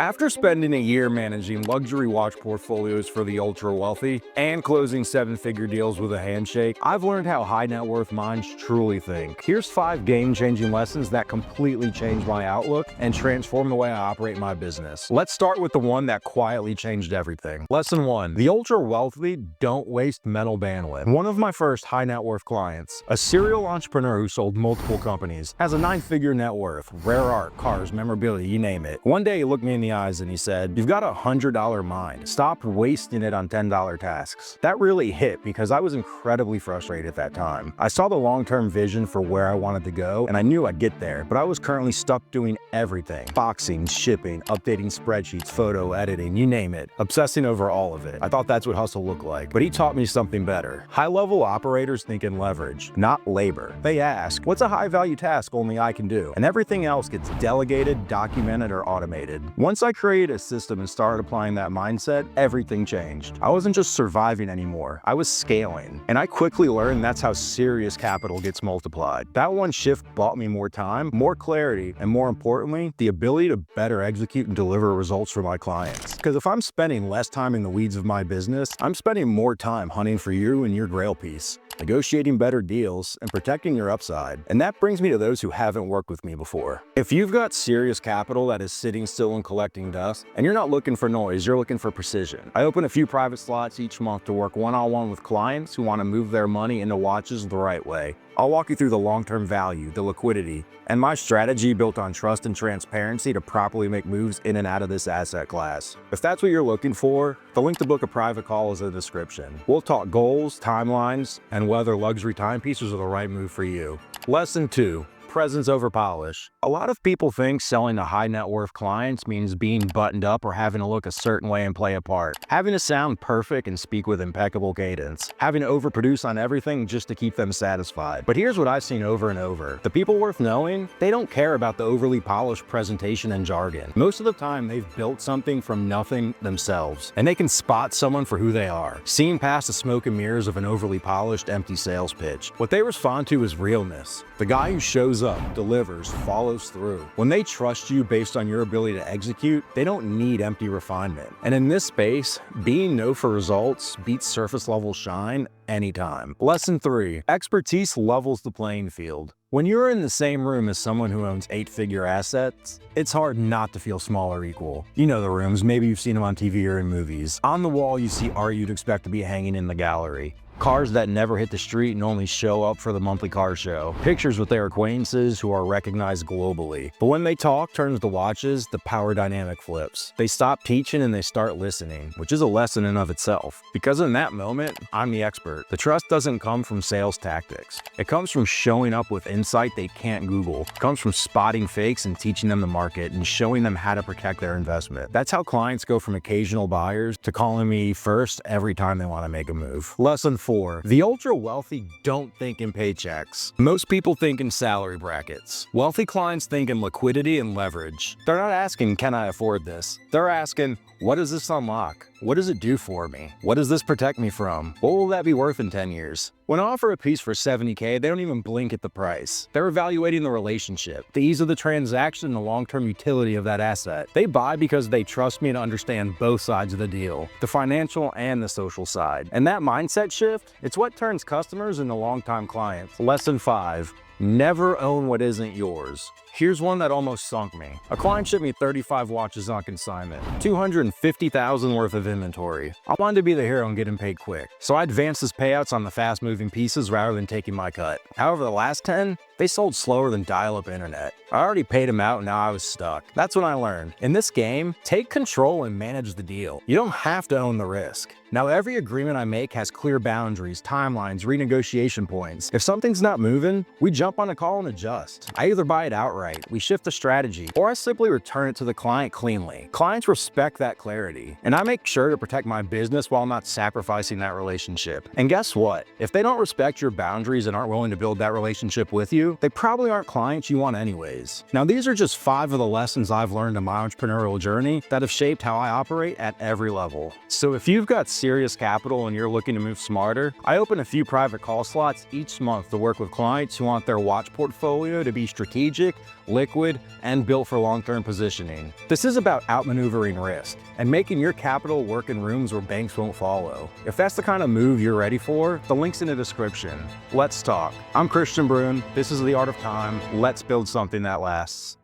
After spending a year managing luxury watch portfolios for the ultra-wealthy and closing seven-figure deals with a handshake, I've learned how high-net-worth minds truly think. Here's 5 game-changing lessons that completely changed my outlook and transformed the way I operate my business. Let's start with the one that quietly changed everything. Lesson 1. The ultra-wealthy don't waste mental bandwidth. One of my first high-net-worth clients, a serial entrepreneur who sold multiple companies, has a 9-figure net worth, rare art, cars, memorabilia, you name it. One day he looked me in the eyes and he said, "You've got a $100 mind. Stop wasting it on $10 tasks." That really hit because I was incredibly frustrated at that time. I saw the long-term vision for where I wanted to go and I knew I'd get there, but I was currently stuck doing everything. Boxing, shipping, updating spreadsheets, photo editing, you name it. Obsessing over all of it. I thought that's what hustle looked like, but he taught me something better. High-level operators think in leverage, not labor. They ask, what's a high-value task only I can do? And everything else gets delegated, documented, or automated. Once I created a system and started applying that mindset, everything changed. I wasn't just surviving anymore, I was scaling. And I quickly learned that's how serious capital gets multiplied. That one shift bought me more time, more clarity, and more importantly, the ability to better execute and deliver results for my clients. Because if I'm spending less time in the weeds of my business, I'm spending more time hunting for you and your grail piece, negotiating better deals, and protecting your upside. And that brings me to those who haven't worked with me before. If you've got serious capital that is sitting still and collecting dust, and you're not looking for noise, you're looking for precision. I open a few private slots each month to work one-on-one with clients who want to move their money into watches the right way. I'll walk you through the long-term value, the liquidity, and my strategy built on trust and transparency to properly make moves in and out of this asset class. If that's what you're looking for, the link to book a private call is in the description. We'll talk goals, timelines, and whether luxury timepieces are the right move for you. Lesson 2. Presence over polish. A lot of people think selling to high net worth clients means being buttoned up or having to look a certain way and play a part. Having to sound perfect and speak with impeccable cadence. Having to overproduce on everything just to keep them satisfied. But here's what I've seen over and over. The people worth knowing, they don't care about the overly polished presentation and jargon. Most of the time, they've built something from nothing themselves, and they can spot someone for who they are, seeing past the smoke and mirrors of an overly polished, empty sales pitch. What they respond to is realness. The guy who shows up, delivers, follows through. When they trust you based on your ability to execute, they don't need empty refinement. And in this space, being known for results beats surface level shine anytime. Lesson 3. Expertise levels the playing field. When you're in the same room as someone who owns 8-figure assets, it's hard not to feel small or equal. You know the rooms, maybe you've seen them on TV or in movies. On the wall, you see art you'd expect to be hanging in the gallery. Cars that never hit the street and only show up for the monthly car show. Pictures with their acquaintances who are recognized globally. But when they talk turns to watches, the power dynamic flips. They stop teaching and they start listening, which is a lesson in of itself. Because in that moment, I'm the expert. The trust doesn't come from sales tactics. It comes from showing up with insight they can't Google. It comes from spotting fakes and teaching them the market and showing them how to protect their investment. That's how clients go from occasional buyers to calling me first every time they want to make a move. Lesson 4. The ultra-wealthy don't think in paychecks. Most people think in salary brackets. Wealthy clients think in liquidity and leverage. They're not asking, can I afford this? They're asking, what does this unlock? What does it do for me? What does this protect me from? What will that be worth in 10 years? When I offer a piece for $70K, they don't even blink at the price. They're evaluating the relationship, the ease of the transaction, and the long-term utility of that asset. They buy because they trust me to understand both sides of the deal, the financial and the social side. And that mindset shift, it's what turns customers into long-time clients. Lesson 5. Never own what isn't yours. Here's one that almost sunk me. A client shipped me 35 watches on consignment, $250,000 worth of inventory. I wanted to be the hero and get him paid quick, so I advanced his payouts on the fast-moving pieces rather than taking my cut. However, the last 10, they sold slower than dial-up internet. I already paid him out and now I was stuck. That's when I learned. In this game, take control and manage the deal. You don't have to own the risk. Now, every agreement I make has clear boundaries, timelines, renegotiation points. If something's not moving, we jump on a call and adjust. I either buy it outright, we shift the strategy, or I simply return it to the client cleanly. Clients respect that clarity, and I make sure to protect my business while not sacrificing that relationship. And guess what? If they don't respect your boundaries and aren't willing to build that relationship with you, you, they probably aren't clients you want anyways. Now, these are just 5 of the lessons I've learned in my entrepreneurial journey that have shaped how I operate at every level. So if you've got serious capital and you're looking to move smarter, I open a few private call slots each month to work with clients who want their watch portfolio to be strategic, liquid, and built for long-term positioning. This is about outmaneuvering risk and making your capital work in rooms where banks won't follow. If that's the kind of move you're ready for, the link's in the description. Let's talk. I'm Christian Brune. This is The Art of Time. Let's build something that lasts.